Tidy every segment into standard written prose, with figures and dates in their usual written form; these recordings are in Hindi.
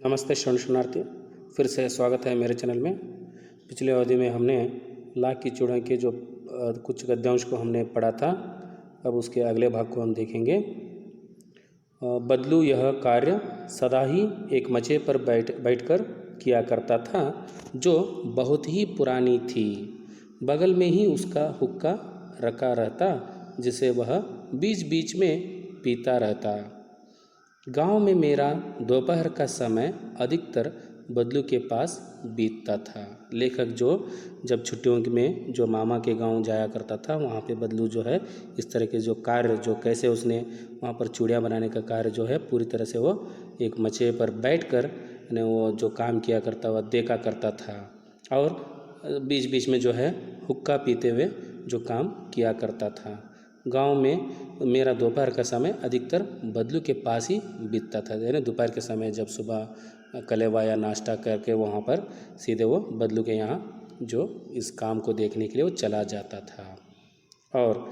नमस्ते शरणार्थी, फिर से स्वागत है मेरे चैनल में। पिछले अवधि में हमने लाख की चूड़ियों के जो कुछ गद्यांश को हमने पढ़ा था। अब उसके अगले भाग को हम देखेंगे। बदलू यह कार्य सदा ही एक मचे पर बैठकर किया करता था, जो बहुत ही पुरानी थी। बगल में ही उसका हुक्का रखा रहता, जिसे वह बीच बीच में पीता रहता। गांव में मेरा दोपहर का समय अधिकतर बदलू के पास बीतता था। लेखक जब छुट्टियों में जो मामा के गांव जाया करता था, वहाँ पे बदलू इस तरह के जो कार्य कैसे उसने वहाँ पर चूड़ियाँ बनाने का कार्य पूरी तरह से वो एक मचे पर बैठकर वो जो काम किया करता वह देखा करता था। और बीच बीच में हुक्का पीते हुए जो काम किया करता था। गांव में मेरा दोपहर का समय अधिकतर बदलू के पास ही बीतता था। यानी दोपहर के समय जब सुबह कलेवा या नाश्ता करके वहाँ पर सीधे वो बदलू के यहाँ इस काम को देखने के लिए वो चला जाता था। और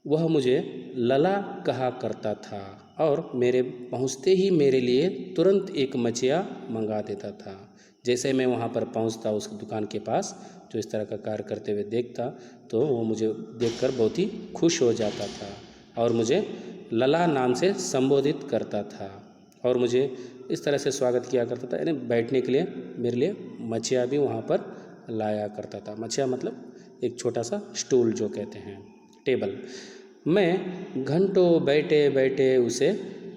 वह मुझे लला कहा करता था और मेरे पहुँचते ही मेरे लिए तुरंत एक मचिया मंगा देता था। जैसे मैं वहाँ पर पहुँचता उस दुकान के पास, जो इस तरह का कार्य करते हुए देखता, तो वो मुझे देखकर बहुत ही खुश हो जाता था और मुझे लला नाम से संबोधित करता था और मुझे इस तरह से स्वागत किया करता था। यानी बैठने के लिए मेरे लिए मचिया भी वहाँ पर लाया करता था। मचिया मतलब एक छोटा सा स्टूल जो कहते हैं, टेबल। मैं घंटों बैठे बैठे उसे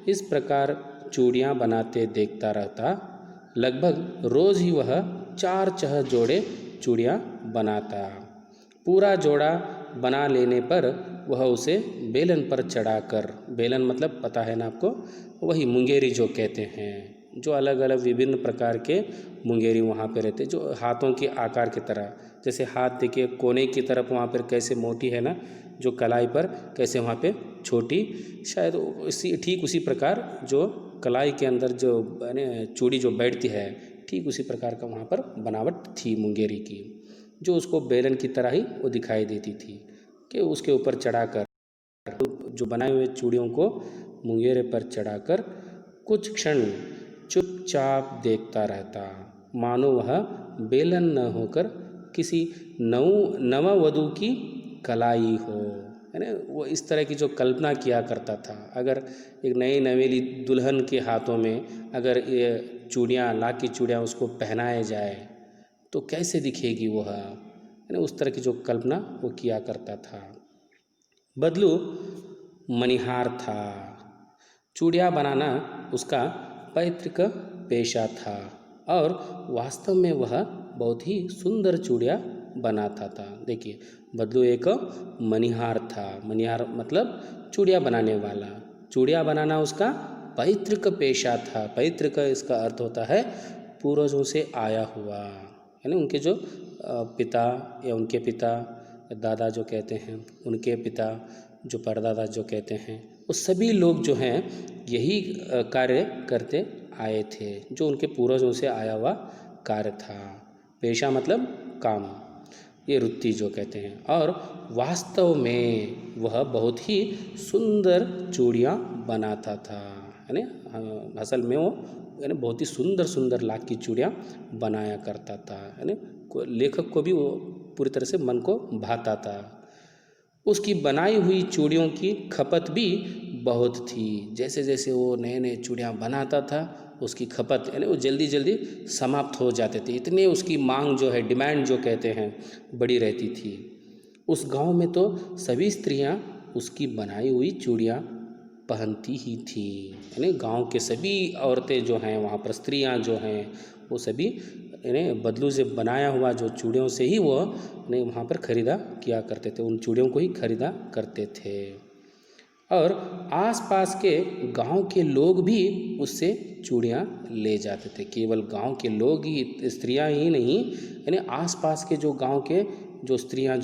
इस प्रकार चूड़ियाँ बनाते देखता रहता। लगभग रोज़ ही वह 4 जोड़े चूड़ियाँ बनाता। पूरा जोड़ा बना लेने पर वह उसे बेलन पर चढ़ाकर, बेलन मतलब पता है ना आपको, वही मुंगेरी जो कहते हैं, जो अलग अलग विभिन्न प्रकार के मुंगेरी वहाँ पे रहते, जो हाथों के आकार की तरह। जैसे हाथ देखिए कोने की तरफ वहाँ पर कैसे मोटी है ना, जो कलाई पर कैसे वहाँ पे छोटी, शायद ठीक उसी प्रकार जो कलाई के अंदर जो चूड़ी जो बैठती है, ठीक उसी प्रकार का वहाँ पर बनावट थी मुंगेरी की, जो उसको बेलन की तरह ही वो दिखाई देती थी कि उसके ऊपर चढ़ाकर जो बनाए हुए चूड़ियों को मुंगेरे पर चढ़ाकर कुछ क्षण चुपचाप देखता रहता, मानो वह बेलन न होकर किसी नववधू की कलाई हो। यानी वो इस तरह की जो कल्पना किया करता था, अगर एक नई नवेली दुल्हन के हाथों में अगर ये चूड़ियाँ, लाख की चूड़ियाँ उसको पहनाए जाए तो कैसे दिखेगी वह। यानी उस तरह की जो कल्पना वो किया करता था। बदलू मणिहार था। चूड़ियाँ बनाना उसका पैतृक पेशा था और वास्तव में वह बहुत ही सुंदर चूड़ियाँ बनाता था। देखिए, बदलू एक मणिहार था। मणिहार मतलब चूड़ियाँ बनाने वाला। चूड़ियाँ बनाना उसका पैतृक पेशा था। पैतृक इसका अर्थ होता है पूर्वजों से आया हुआ, यानी उनके जो पिता या उनके पिता, दादा जो कहते हैं, उनके पिता, जो परदादा जो कहते हैं, वो सभी लोग जो हैं यही कार्य करते आए थे, जो उनके पूर्वजों से आया हुआ कार्य था। पेशा मतलब काम, ये वृत्ति जो कहते हैं। और वास्तव में वह बहुत ही सुंदर चूड़ियाँ बनाता था। यानी असल में वो बहुत ही सुंदर सुंदर लाख की चूड़ियाँ बनाया करता था। यानी लेखक को भी वो पूरी तरह से मन को भाता था। उसकी बनाई हुई चूड़ियों की खपत भी बहुत थी। जैसे जैसे वो नए नए चूड़ियाँ बनाता था, उसकी खपत यानी वो जल्दी जल्दी समाप्त हो जाते थे। इतने उसकी मांग डिमांड जो कहते हैं, बड़ी रहती थी। उस गांव में तो सभी स्त्रियां उसकी बनाई हुई चूड़ियाँ पहनती ही थी। यानी गांव के सभी औरतें जो हैं, वहाँ पर स्त्रियां जो हैं, वो सभी यानी बदलू से बनाया हुआ जो चूड़ियों से ही वो वहाँ पर खरीदा किया करते थे, उन चूड़ियों को ही खरीदा करते थे। और आसपास के गांव के लोग भी उससे चूड़ियाँ ले जाते थे। केवल गांव के लोग ही, स्त्रियाँ ही नहीं, यानी आसपास के जो गांव के जो स्त्रियाँ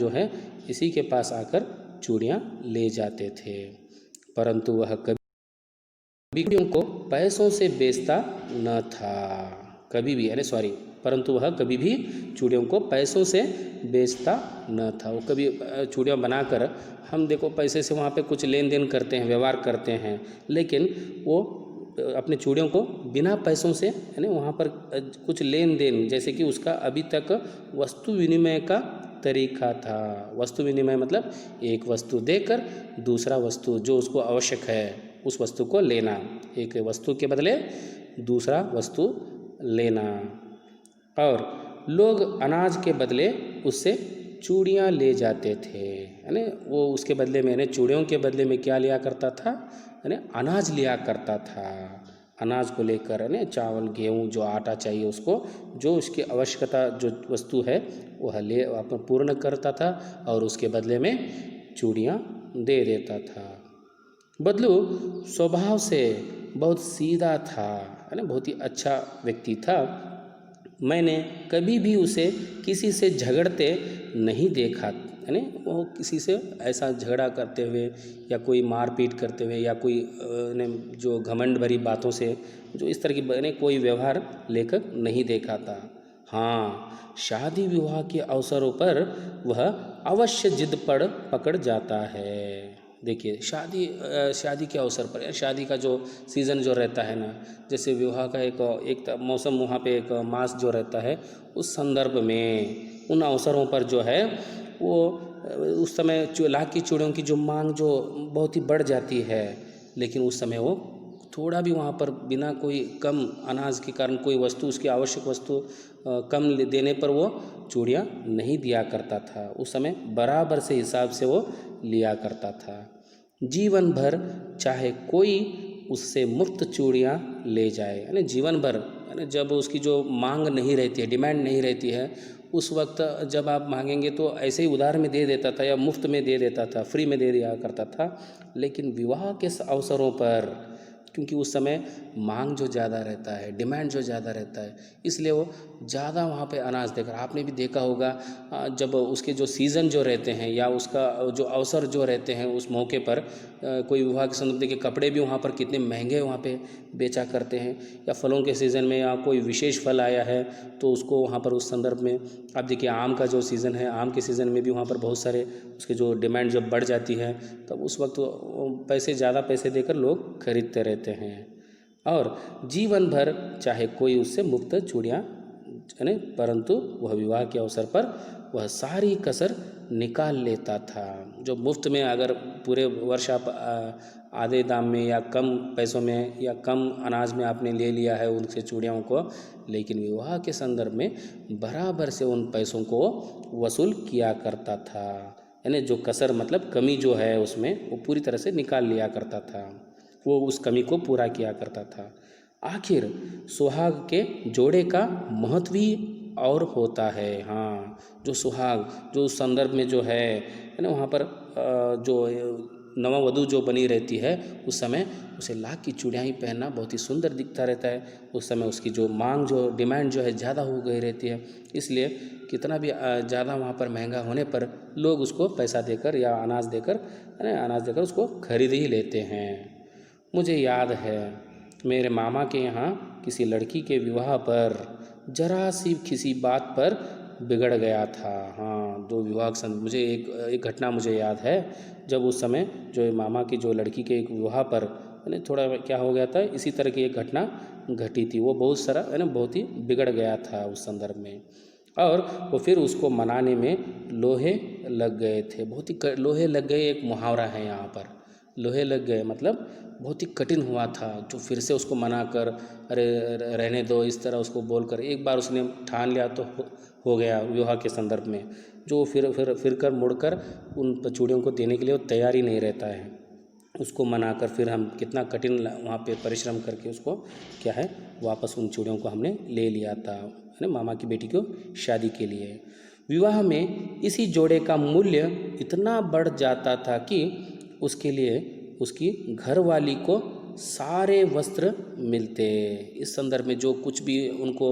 इसी के पास आकर चूड़ियाँ ले जाते थे। परंतु वह कभी चूड़ियों को पैसों से बेचता न था, कभी भी, परंतु वह कभी भी चूड़ियों को पैसों से बेचता न था। वो कभी चूड़ियाँ बनाकर, हम देखो पैसे से वहाँ पे कुछ लेन देन करते हैं, व्यवहार करते हैं, लेकिन वो अपने चूड़ियों को बिना पैसों से यानी वहाँ पर कुछ लेन देन, जैसे कि उसका अभी तक वस्तु विनिमय का तरीका था। वस्तु विनिमय मतलब एक वस्तु देकर दूसरा वस्तु जो उसको आवश्यक है उस वस्तु को लेना, एक वस्तु के बदले दूसरा वस्तु लेना। और लोग अनाज के बदले उससे चूड़ियाँ ले जाते थे, यानी वो उसके बदले में, यानी चूड़ियों के बदले में क्या लिया करता था, यानी अनाज लिया करता था। अनाज को लेकर यानी चावल गेहूँ जो आटा चाहिए उसको, जो उसकी आवश्यकता जो वस्तु है वह ले अपन पूर्ण करता था और उसके बदले में चूड़ियाँ दे देता था। बदलू स्वभाव से बहुत सीधा था, यानी बहुत ही अच्छा व्यक्ति था। मैंने कभी भी उसे किसी से झगड़ते नहीं देखा, यानी वो किसी से ऐसा झगड़ा करते हुए या कोई मारपीट करते हुए या कोई जो घमंड भरी बातों से जो इस तरह की यानी कोई व्यवहार लेकर नहीं देखा था। हाँ, शादी विवाह के अवसरों पर वह अवश्य जिद पकड़ जाता है। देखिए शादी के अवसर पर या शादी का जो सीज़न जो रहता है ना, जैसे विवाह का एक मौसम वहाँ पे एक मास जो रहता है, उस संदर्भ में उन अवसरों पर जो है वो उस समय लाख की चूड़ियों की जो मांग जो बहुत ही बढ़ जाती है, लेकिन उस समय वो थोड़ा भी वहाँ पर बिना कोई कम अनाज के कारण कोई वस्तु उसकी आवश्यक वस्तु कम देने पर वो चूड़ियाँ नहीं दिया करता था। उस समय बराबर से हिसाब से वो लिया करता था। जीवन भर चाहे कोई उससे मुफ्त चूड़ियाँ ले जाए, यानी जीवन भर, यानी जब उसकी जो मांग नहीं रहती है, डिमांड नहीं रहती है, उस वक्त जब आप मांगेंगे तो ऐसे ही उधार में दे देता था या मुफ्त में दे देता था, फ्री में दे दिया करता था। लेकिन विवाह के अवसरों पर क्योंकि उस समय मांग जो ज़्यादा रहता है, डिमांड जो ज़्यादा रहता है, इसलिए वो ज़्यादा वहाँ पे अनाज देकर, आपने भी देखा होगा जब उसके जो सीज़न जो रहते हैं या उसका जो अवसर जो रहते हैं उस मौके पर कोई विवाह के संदर्भ के कपड़े भी वहाँ पर कितने महंगे वहाँ पे बेचा करते हैं, या फलों के सीज़न में या कोई विशेष फल आया है तो उसको वहाँ पर उस संदर्भ में आप देखिए, आम का जो सीज़न है, आम के सीज़न में भी वहाँ पर बहुत सारे उसके जो डिमांड जब बढ़ जाती है तब उस वक्त पैसे ज़्यादा पैसे देकर लोग खरीदते रहते हैं। और जीवन भर चाहे कोई उससे मुफ्त चूड़ियाँ, यानी परंतु वह विवाह के अवसर पर वह सारी कसर निकाल लेता था। जो मुफ्त में अगर पूरे वर्ष आप आधे दाम में या कम पैसों में या कम अनाज में आपने ले लिया है उनसे चूड़ियों को, लेकिन विवाह के संदर्भ में बराबर से उन पैसों को वसूल किया करता था, यानी जो कसर मतलब कमी जो है उसमें वो पूरी तरह से निकाल लिया करता था, वो उस कमी को पूरा किया करता था। आखिर सुहाग के जोड़े का महत्व ही और होता है। हाँ, जो सुहाग जो उस संदर्भ में जो है ना वहाँ पर जो नववधू जो बनी रहती है उस समय उसे लाख की चूड़ियाँ ही पहनना बहुत ही सुंदर दिखता रहता है। उस समय उसकी जो मांग जो डिमांड जो है ज़्यादा हो गई रहती है, इसलिए कितना भी ज़्यादा वहाँ पर महंगा होने पर लोग उसको पैसा देकर या अनाज देकर उसको खरीद ही लेते हैं। मुझे याद है मेरे मामा के यहाँ किसी लड़की के विवाह पर जरा सी किसी बात पर बिगड़ गया था। हाँ, जो विवाह मुझे एक घटना मुझे याद है, जब उस समय जो मामा की जो लड़की के एक विवाह पर थोड़ा क्या हो गया था, इसी तरह की एक घटना घटी थी। वो बहुत ही बिगड़ गया था उस संदर्भ में, और वो फिर उसको मनाने में लोहे लग गए थे। बहुत ही लोहे लग गए एक मुहावरा है यहाँ पर, लोहे लग गए मतलब बहुत ही कठिन हुआ था। जो फिर से उसको मना कर अरे रहने दो इस तरह उसको बोलकर एक बार उसने ठान लिया तो हो गया विवाह के संदर्भ में, जो फिर कर मुड़कर उन चूड़ियों को देने के लिए वो तैयार ही नहीं रहता है। उसको मनाकर फिर हम कितना कठिन वहाँ पे परिश्रम करके उसको क्या है वापस उन चूड़ियों को हमने ले लिया था, है ना, मामा की बेटी को शादी के लिए। विवाह में इसी जोड़े का मूल्य इतना बढ़ जाता था कि उसके लिए उसकी घरवाली को सारे वस्त्र मिलते। इस संदर्भ में जो कुछ भी उनको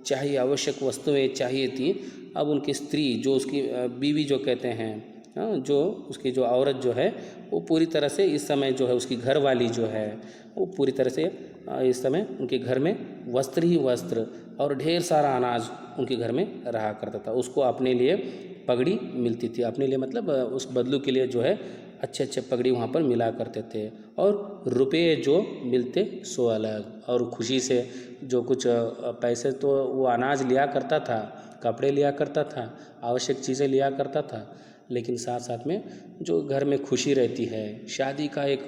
चाहिए, आवश्यक वस्तुएं चाहिए थी, अब उनकी स्त्री जो उसकी बीवी जो कहते हैं, जो उसकी जो औरत जो है वो पूरी तरह से इस समय जो है उसकी घरवाली जो है वो पूरी तरह से इस समय उनके घर में वस्त्र ही वस्त्र और ढेर सारा अनाज उनके घर में रहा करता था। उसको अपने लिए पगड़ी मिलती थी, अपने लिए मतलब उस बदलू के लिए जो है अच्छे अच्छे पगड़ी वहाँ पर मिला करते थे, और रुपये जो मिलते सो अलग। और खुशी से जो कुछ पैसे तो वो अनाज लिया करता था, कपड़े लिया करता था, आवश्यक चीज़ें लिया करता था, लेकिन साथ साथ में जो घर में खुशी रहती है, शादी का एक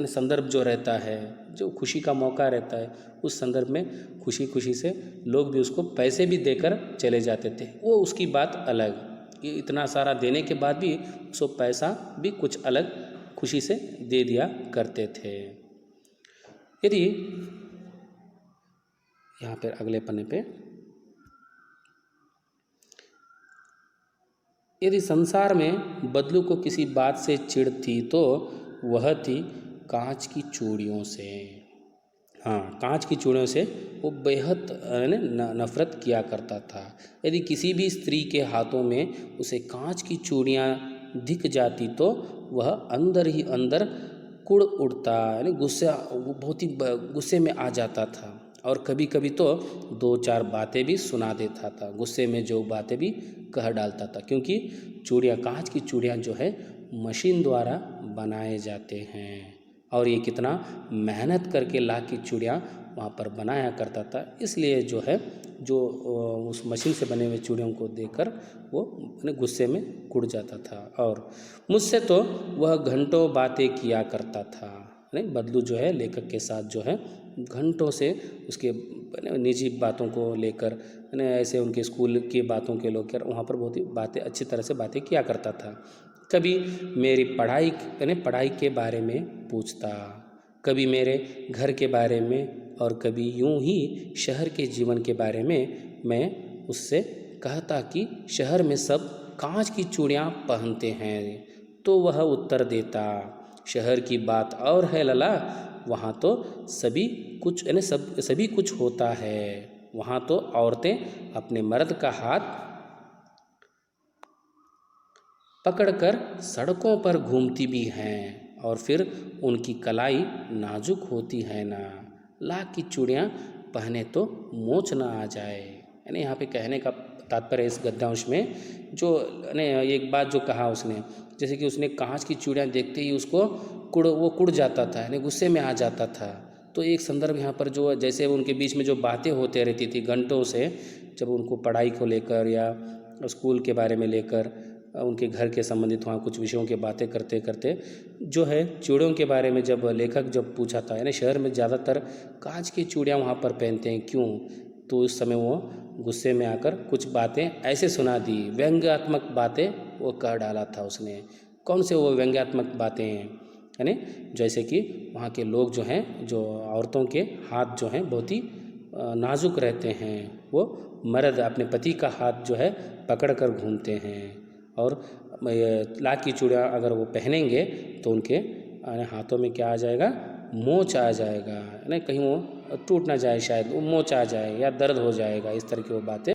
संदर्भ जो रहता है, जो खुशी का मौका रहता है, उस संदर्भ में खुशी खुशी से लोग भी उसको पैसे भी देकर चले जाते थे। वो उसकी बात अलग कि इतना सारा देने के बाद भी उसको पैसा भी कुछ अलग खुशी से दे दिया करते थे। यदि यहाँ पर अगले पन्ने पे, यदि संसार में बदलू को किसी बात से चिढ़ थी तो वह थी कांच की चूड़ियों से। हाँ, कांच की चूड़ियों से वो बेहद नफरत किया करता था। यदि किसी भी स्त्री के हाथों में उसे कांच की चूड़ियाँ दिख जाती तो वह अंदर ही अंदर कुड़ उठता, यानी बहुत ही गुस्से में आ जाता था, और कभी कभी तो 2-4 बातें भी सुना देता था, गुस्से में जो बातें भी कह डालता था, क्योंकि चूड़ियाँ, कांच की चूड़ियाँ जो है मशीन द्वारा बनाए जाते हैं, और ये कितना मेहनत करके लाख की चूड़ियाँ वहाँ पर बनाया करता था। इसलिए जो है जो उस मशीन से बने हुए चूड़ियों को देखकर वो गुस्से में कुड़ जाता था। और मुझसे तो वह घंटों बातें किया करता था। नहीं, बदलू जो है लेखक के साथ जो है घंटों से उसके निजी बातों को लेकर, ऐसे उनके स्कूल की बातों के लेकर वहाँ पर बहुत ही बातें, अच्छी तरह से बातें किया करता था। कभी मेरी पढ़ाई के बारे में पूछता, कभी मेरे घर के बारे में, और कभी यूं ही शहर के जीवन के बारे में मैं उससे कहता कि शहर में सब कांच की चूड़ियाँ पहनते हैं, तो वह उत्तर देता, शहर की बात और है लला, वहाँ तो सभी कुछ होता है, वहाँ तो औरतें अपने मर्द का हाथ पकड़कर सड़कों पर घूमती भी हैं, और फिर उनकी कलाई नाजुक होती है ना, लाख की चूड़ियाँ पहने तो मोच ना आ जाए। यानी यहाँ पे कहने का तात्पर्य इस गद्यांश में जो एक बात जो कहा उसने, जैसे कि उसने कांच की चूड़ियाँ देखते ही उसको वो कुड़ जाता था, यानी गुस्से में आ जाता था। तो एक संदर्भ यहाँ पर जो जैसे उनके बीच में जो बातें होते रहती थी घंटों से, जब उनको पढ़ाई को लेकर या स्कूल के बारे में लेकर, उनके घर के संबंधित वहाँ कुछ विषयों की बातें करते करते जो है चूड़ियों के बारे में जब लेखक जब पूछा था, यानी शहर में ज़्यादातर कांच की चूड़ियाँ वहाँ पर पहनते हैं क्यों, तो उस समय वो गुस्से में आकर कुछ बातें ऐसे सुना दी, व्यंग्यात्मक बातें वो कह डाला था उसने। कौन से वो व्यंग्यात्मक बातें हैं, यानी जैसे कि वहाँ के लोग जो हैं, जो औरतों के हाथ जो हैं बहुत ही नाजुक रहते हैं, वो मर्द अपने पति का हाथ जो है पकड़ कर घूमते हैं, और लाख की चूड़ियाँ अगर वो पहनेंगे तो उनके हाथों में क्या आ जाएगा, मोच आ जाएगा, नहीं कहीं वो टूट ना जाए, शायद वो मोच आ जाए या दर्द हो जाएगा, इस तरह की वो बातें